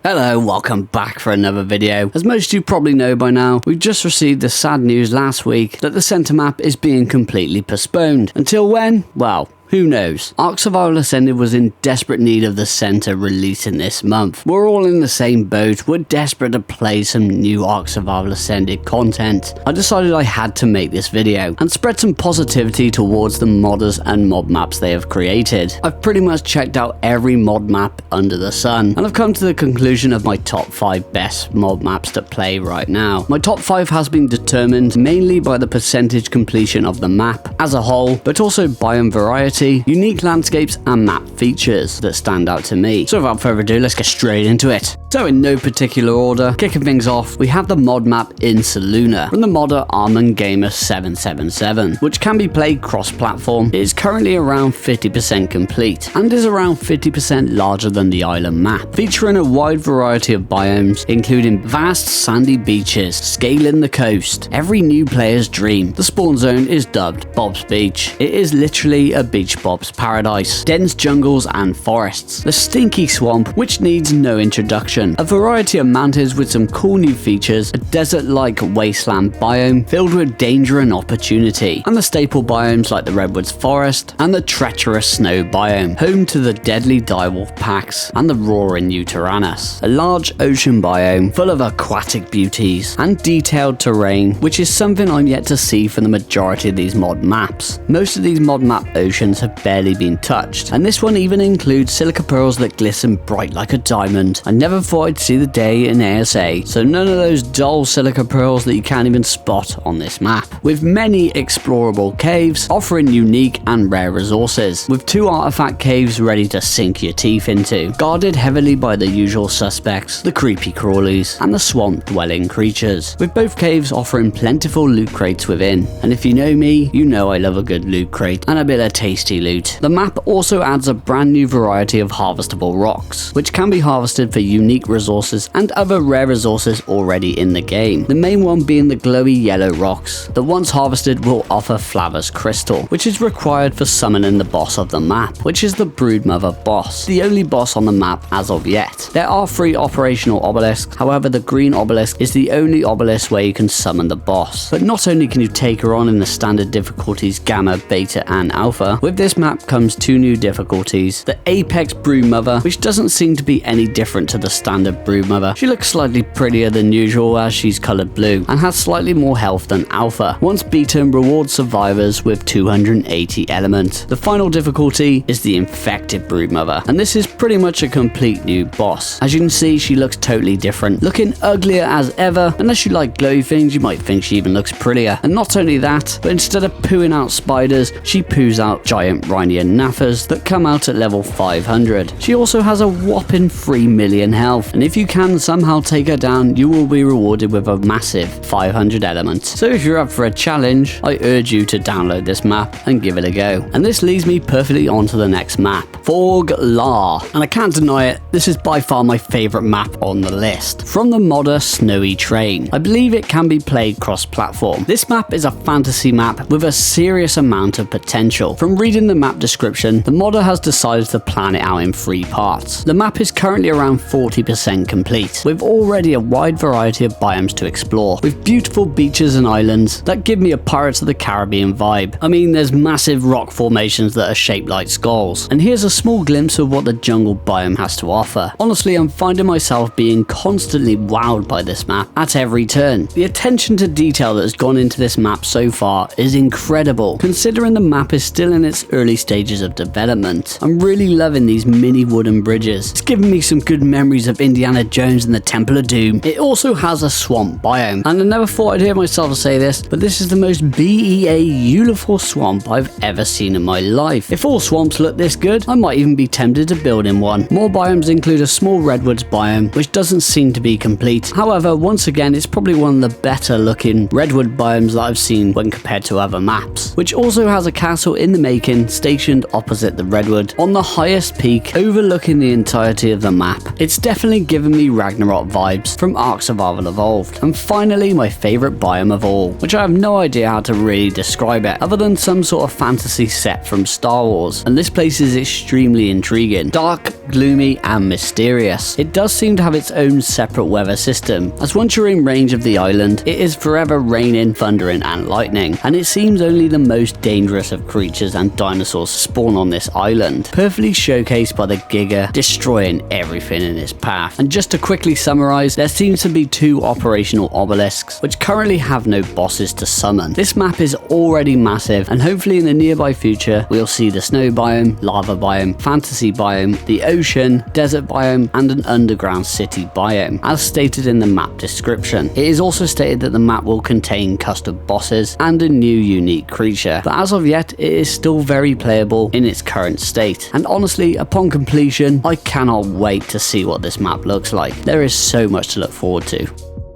Hello, welcome back for another video. As most of you probably know by now, we just received the sad news last week that the center map is being completely postponed. Until when? Well, who knows? ARK Survival Ascended was in desperate need of the center releasing this month. We're all in the same boat, we're desperate to play some new ARK Survival Ascended content. I decided I had to make this video and spread some positivity towards the modders and mod maps they have created. I've pretty much checked out every mod map under the sun, and I've come to the conclusion of my top 5 best mod maps to play right now. My top 5 has been determined mainly by the percentage completion of the map as a whole, but also biome variety, unique landscapes and map features that stand out to me. So without further ado, let's get straight into it. So in no particular order, kicking things off, we have the mod map Insaluna from the modder ARMANGAMER777, which can be played cross-platform. It is currently around 50% complete and is around 50% larger than the island map, featuring a wide variety of biomes, including vast sandy beaches scaling the coast, every new player's dream. The spawn zone is dubbed Bob's Beach. It is literally a beach Bob's paradise, dense jungles and forests, the stinky swamp which needs no introduction, a variety of mantids with some cool new features, a desert-like wasteland biome filled with danger and opportunity, and the staple biomes like the Redwoods forest and the treacherous snow biome, home to the deadly direwolf packs and the roaring Uranus, a large ocean biome full of aquatic beauties and detailed terrain, which is something I'm yet to see from the majority of these mod maps. Most of these mod map oceans have barely been touched, and this one even includes silica pearls that glisten bright like a diamond. I never thought I'd see the day in ASA, so none of those dull silica pearls that you can't even spot on this map, with many explorable caves offering unique and rare resources, with 2 artifact caves ready to sink your teeth into, guarded heavily by the usual suspects, the creepy crawlies and the swamp dwelling creatures, with both caves offering plentiful loot crates within. And if you know me, you know I love a good loot crate and a bit of tasty loot. The map also adds a brand new variety of harvestable rocks, which can be harvested for unique resources and other rare resources already in the game. The main one being the glowy yellow rocks that once harvested will offer Flavor's Crystal, which is required for summoning the boss of the map, which is the Broodmother boss, the only boss on the map as of yet. There are 3 operational obelisks, however the green obelisk is the only obelisk where you can summon the boss. But not only can you take her on in the standard difficulties Gamma, Beta and Alpha, with this map comes 2 new difficulties. The Apex Broodmother, which doesn't seem to be any different to the standard Broodmother. She looks slightly prettier than usual as she's coloured blue and has slightly more health than Alpha. Once beaten, rewards survivors with 280 elements. The final difficulty is the Infected Broodmother, and this is pretty much a complete new boss. As you can see, she looks totally different, looking uglier as ever. Unless you like glowy things, you might think she even looks prettier. And not only that, but instead of pooing out spiders, she poos out giant Rhinian Naffers that come out at level 500. She also has a whopping 3 million health, and if you can somehow take her down, you will be rewarded with a massive 500 elements. So if you're up for a challenge, I urge you to download this map and give it a go. And this leads me perfectly on to the next map, Forglar. And I can't deny it, this is by far my favourite map on the list. From the modder Snowytrain. I believe it can be played cross-platform. This map is a fantasy map with a serious amount of potential. From reading the map description, the modder has decided to plan it out in 3 parts. The map is currently around 40% complete, with already a wide variety of biomes to explore, with beautiful beaches and islands that give me a Pirates of the Caribbean vibe. I mean, there's massive rock formations that are shaped like skulls, and here's a small glimpse of what the jungle biome has to offer. Honestly, I'm finding myself being constantly wowed by this map at every turn. The attention to detail that has gone into this map so far is incredible, considering the map is still in its early stages of development. I'm really loving these mini wooden bridges. It's giving me some good memories of Indiana Jones and the Temple of Doom. It also has a swamp biome, and I never thought I'd hear myself say this, but this is the most beautiful swamp I've ever seen in my life. If all swamps look this good, I might even be tempted to build in one. More biomes include a small Redwoods biome, which doesn't seem to be complete. However, once again, it's probably one of the better looking Redwood biomes that I've seen when compared to other maps, which also has a castle in the making beacon stationed opposite the Redwood on the highest peak overlooking the entirety of the map. It's definitely given me Ragnarok vibes from Ark Survival Evolved. And finally, my favourite biome of all, which I have no idea how to really describe it other than some sort of fantasy set from Star Wars, and this place is extremely intriguing, dark, gloomy and mysterious. It does seem to have its own separate weather system, as once you're in range of the island, it is forever raining, thundering and lightning, and it seems only the most dangerous of creatures and dinosaurs spawn on this island, perfectly showcased by the Giga destroying everything in its path. And just to quickly summarise, there seems to be 2 operational obelisks, which currently have no bosses to summon. This map is already massive, and hopefully in the nearby future we'll see the snow biome, lava biome, fantasy biome, the ocean, desert biome and an underground city biome, as stated in the map description. It is also stated that the map will contain custom bosses and a new unique creature, but as of yet it is still very playable in its current state, and honestly upon completion I cannot wait to see what this map looks like. There is so much to look forward to.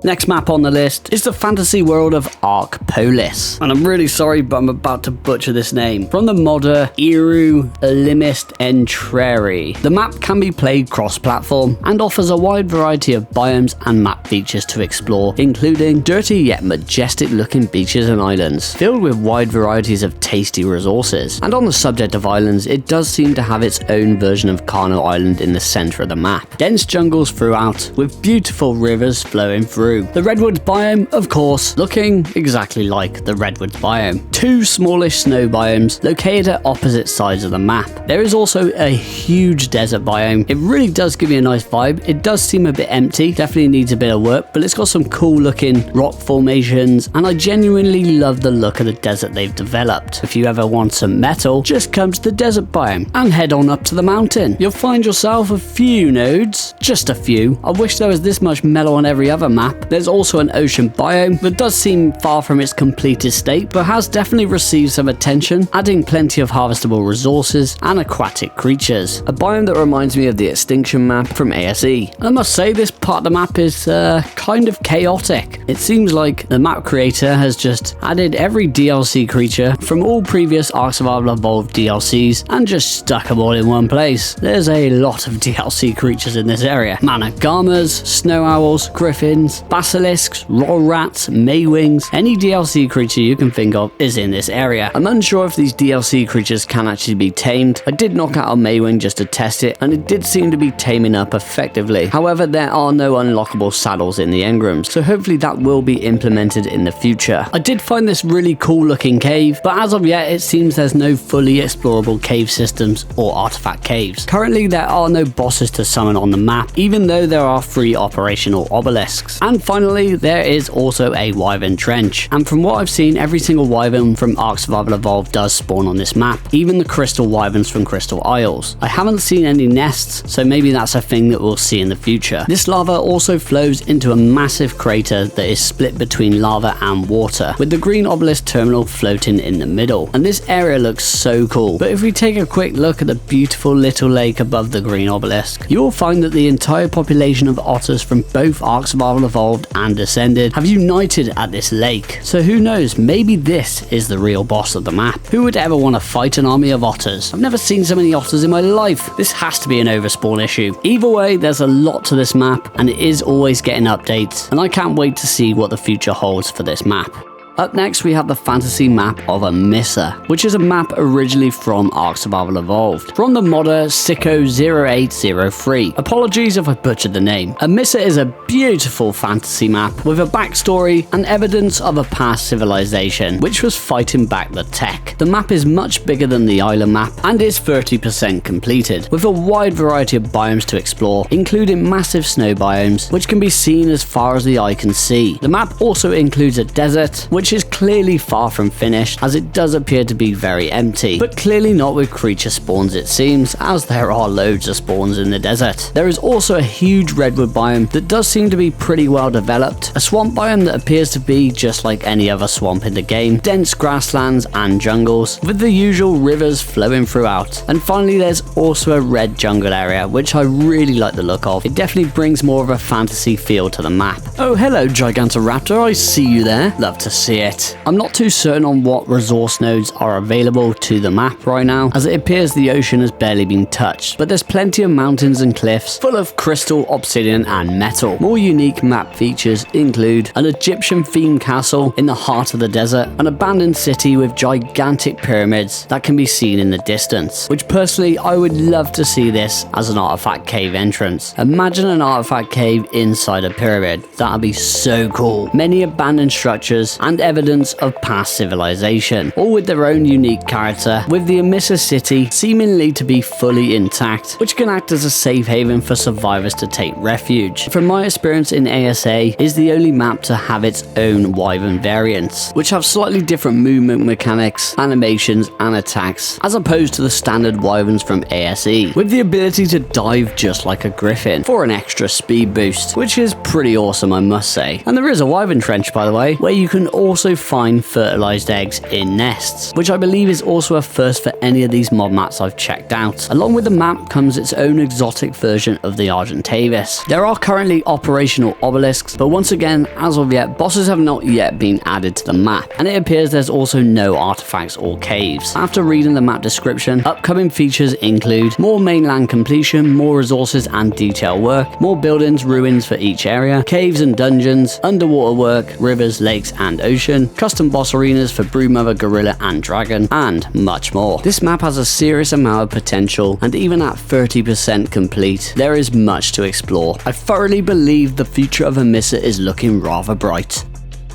Next map on the list is the fantasy world of ARKopolis, and I'm really sorry but I'm about to butcher this name. From the modder Outtro Entreri. The map can be played cross-platform and offers a wide variety of biomes and map features to explore, including dirty yet majestic looking beaches and islands, filled with wide varieties of tasty resources. And on the subject of islands, it does seem to have its own version of Karkinos Island in the centre of the map. Dense jungles throughout, with beautiful rivers flowing through. The Redwoods biome, of course, looking exactly like the Redwoods biome. 2 smallish snow biomes located at opposite sides of the map. There is also a huge desert biome. It really does give me a nice vibe. It does seem a bit empty, definitely needs a bit of work, but it's got some cool looking rock formations, and I genuinely love the look of the desert they've developed. If you ever want some metal, just come to the desert biome and head on up to the mountain. You'll find yourself a few nodes, just a few. I wish there was this much metal on every other map. There's also an ocean biome that does seem far from its completed state, but has definitely received some attention, adding plenty of harvestable resources and aquatic creatures. A biome that reminds me of the extinction map from ASE. I must say this part of the map is kind of chaotic. It seems like the map creator has just added every DLC creature from all previous Ark Survival Evolved DLCs and just stuck them all in one place. There's a lot of DLC creatures in this area. Managamas, snow owls, griffins, basilisks, roll rats, maywings, any DLC creature you can think of is in this area. I'm unsure if these DLC creatures can actually be tamed. I did knock out a maywing just to test it, and it did seem to be taming up effectively. However, there are no unlockable saddles in the engrams, so hopefully that will be implemented in the future. I did find this really cool looking cave, but as of yet it seems there's no fully explorable cave systems or artifact caves. Currently there are no bosses to summon on the map, even though there are 3 operational obelisks. And finally, there is also a wyvern trench, and from what I've seen, every single wyvern from Ark Survival Evolved does spawn on this map, even the crystal wyverns from Crystal Isles. I haven't seen any nests, so maybe that's a thing that we'll see in the future. This lava also flows into a massive crater that is split between lava and water, with the green obelisk terminal floating in the middle, and this area looks so cool. But if we take a quick look at the beautiful little lake above the green obelisk, you will find that the entire population of otters from both Ark Survival Evolved and Descended have united at this lake. So who knows, maybe this is the real boss of the map. Who would ever want to fight an army of otters? I've never seen so many otters in my life. This has to be an overspawn issue. Either way, there's a lot to this map, and it is always getting updates, and I can't wait to see what the future holds for this map. Up next, we have the fantasy map of Amissa, which is a map originally from Ark Survival Evolved, from the modder Sicko0803. Apologies if I butchered the name. Amissa is a beautiful fantasy map with a backstory and evidence of a past civilization, which was fighting back the tech. The map is much bigger than the island map and is 30% completed, with a wide variety of biomes to explore, including massive snow biomes, which can be seen as far as the eye can see. The map also includes a desert, which is clearly far from finished, as it does appear to be very empty, but clearly not with creature spawns it seems, as there are loads of spawns in the desert. There is also a huge redwood biome that does seem to be pretty well developed, a swamp biome that appears to be just like any other swamp in the game, dense grasslands and jungles, with the usual rivers flowing throughout. And finally there's also a red jungle area, which I really like the look of. It definitely brings more of a fantasy feel to the map. Oh hello Gigantoraptor, I see you there, love to see see it. I'm not too certain on what resource nodes are available to the map right now, as it appears the ocean has barely been touched, but there's plenty of mountains and cliffs full of crystal, obsidian and metal. More unique map features include an Egyptian themed castle in the heart of the desert, an abandoned city with gigantic pyramids that can be seen in the distance, which personally I would love to see this as an artifact cave entrance. Imagine an artifact cave inside a pyramid. That'd be so cool. Many abandoned structures and evidence of past civilization, all with their own unique character, with the Amissa city seemingly to be fully intact, which can act as a safe haven for survivors to take refuge. From my experience in ASA, is the only map to have its own wyvern variants, which have slightly different movement mechanics, animations and attacks, as opposed to the standard wyverns from ASE, with the ability to dive just like a griffin for an extra speed boost, which is pretty awesome, I must say. And there is a wyvern trench, by the way, where you can also find fertilized eggs in nests, which I believe is also a first for any of these mod maps I've checked out. Along with the map comes its own exotic version of the Argentavis. There are currently operational obelisks, but once again, as of yet, bosses have not yet been added to the map, and it appears there's also no artifacts or caves. After reading the map description, upcoming features include more mainland completion, more resources and detail work, more buildings, ruins for each area, caves and dungeons, underwater work, rivers, lakes and ocean, custom boss arenas for Broodmother, Gorilla and Dragon, and much more. This map has a serious amount of potential, and even at 30% complete, there is much to explore. I thoroughly believe the future of Amissa is looking rather bright.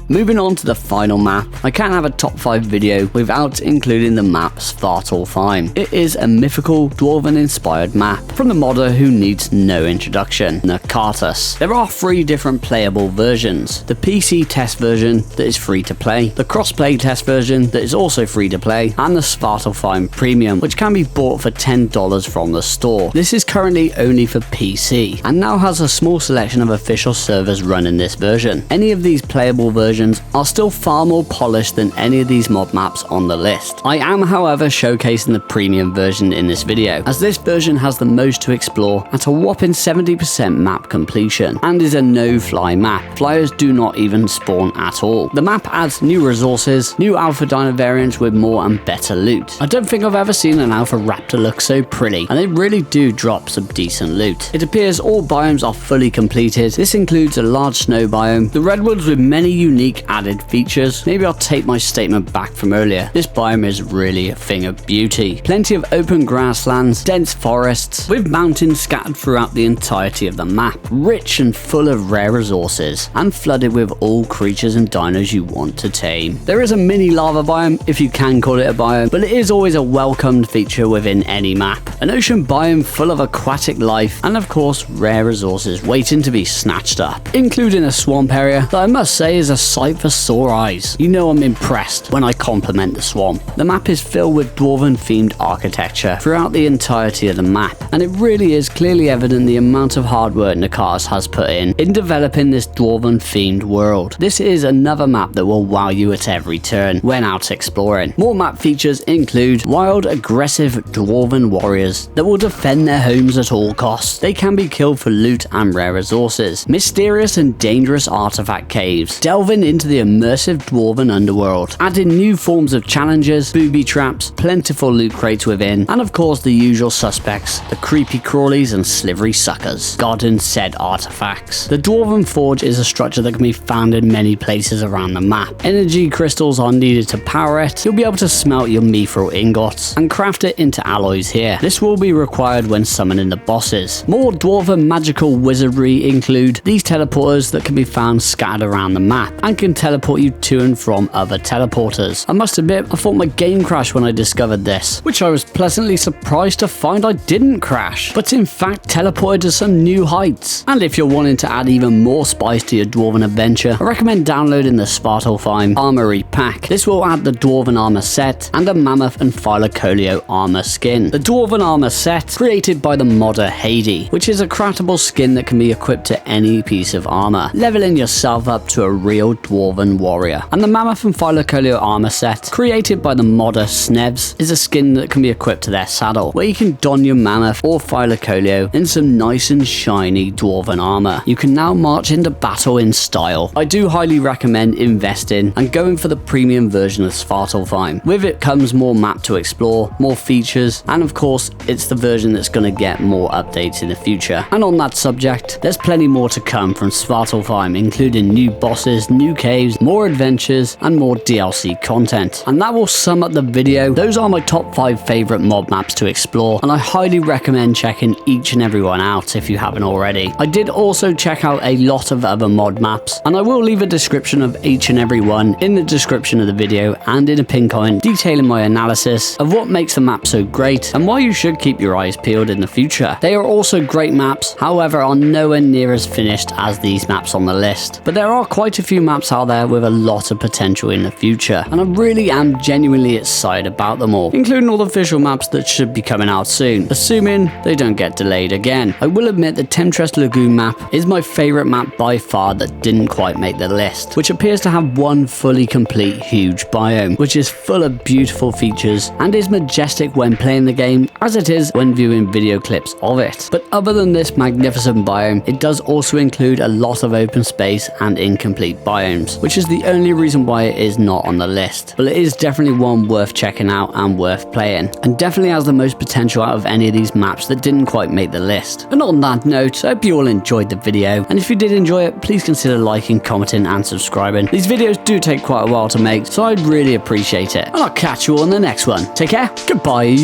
Moving on to the final map, I can't have a top 5 video without including the map Svartalfheim. It is a mythical, dwarven-inspired map from the modder who needs no introduction, Nekatus. There are 3 different playable versions: the PC test version that is free to play, the crossplay test version that is also free to play, and the Svartalfheim Premium, which can be bought for $10 from the store. This is currently only for PC, and now has a small selection of official servers running this version. Any of these playable versions are still far more polished than any of these mod maps on the list. I am, however, showcasing the premium version in this video, as this version has the most to explore at a whopping 70% map completion, and is a no-fly map. Flyers do not even spawn at all. The map adds new resources, new alpha dino variants with more and better loot. I don't think I've ever seen an alpha raptor look so pretty, and they really do drop some decent loot. It appears all biomes are fully completed. This includes a large snow biome, the Redwoods with many unique added features. Maybe I'll take my statement back from earlier. This biome is really a thing of beauty. Plenty of open grasslands, dense forests, with mountains scattered throughout the entirety of the map, rich and full of rare resources, and flooded with all creatures and dinos you want to tame. There is a mini lava biome, if you can call it a biome, but it is always a welcomed feature within any map. An ocean biome full of aquatic life, and of course rare resources waiting to be snatched up, including a swamp area that I must say is a sight for sore eyes. You know I'm impressed when I compliment the swamp. The map is filled with dwarven themed architecture throughout the entirety of the map, and it really is clearly evident the amount of hard work Nekatus has put in developing this dwarven themed world. This is another map that will wow you at every turn when out exploring. More map features include wild, aggressive dwarven warriors that will defend their homes at all costs. They can be killed for loot and rare resources. Mysterious and dangerous artifact caves, delving into the immersive dwarven underworld, adding new forms of challenges, booby traps, plentiful loot crates within, and of course the usual suspects, the creepy crawlies and slivery suckers, guarding said artifacts. The Dwarven Forge is a structure that can be found in many places around the map. Energy crystals are needed to power it. You'll be able to smelt your mithril ingots and craft it into alloys here. This will be required when summoning the bosses. More dwarven magical wizardry include these teleporters that can be found scattered around the map and can teleport you to and from other teleporters. I must admit, I thought my game crashed when I discovered this, which I was pleasantly surprised to find I didn't crash, but in fact teleported to some new heights. And if you're wanting to add even more spice to your dwarven adventure, I recommend downloading the Svartalfheim Armory Pack. This will add the dwarven armor set and a mammoth and Thylacoleo armor skin. The dwarven armor set, created by the modder Hades, which is a craftable skin that can be equipped to any piece of armor, leveling yourself up to a real Dwarven Warrior. And the Mammoth and Phylocolio armor set, created by the modder Snevs, is a skin that can be equipped to their saddle, where you can don your Mammoth or Phylocolio in some nice and shiny Dwarven armor. You can now march into battle in style. I do highly recommend investing and going for the premium version of Svartalfheim. With it comes more map to explore, more features, and of course, it's the version that's going to get more updates in the future. And on that subject, there's plenty more to come from Svartalfheim, including new bosses, new caves, more adventures, and more DLC content. And that will sum up the video. Those are my top 5 favorite mod maps to explore, and I highly recommend checking each and every one out if you haven't already. I did also check out a lot of other mod maps, and I will leave a description of each and every one in the description of the video and in a pinned comment detailing my analysis of what makes the map so great and why you should keep your eyes peeled in the future. They are also great maps, however are nowhere near as finished as these maps on the list, but there are quite a few maps out there with a lot of potential in the future, and I really am genuinely excited about them all, including all the official maps that should be coming out soon, assuming they don't get delayed again. I will admit the Temptress Lagoon map is my favourite map by far that didn't quite make the list, which appears to have one fully complete huge biome, which is full of beautiful features and is majestic when playing the game as it is when viewing video clips of it. But other than this magnificent biome, it does also include a lot of open space and incomplete biomes, which is the only reason why it is not on the list. But it is definitely one worth checking out and worth playing, and definitely has the most potential out of any of these maps that didn't quite make the list. And on that note, I hope you all enjoyed the video, and if you did enjoy it, please consider liking, commenting and subscribing. These videos do take quite a while to make, so I'd really appreciate it. And I'll catch you all in the next one. Take care, goodbye.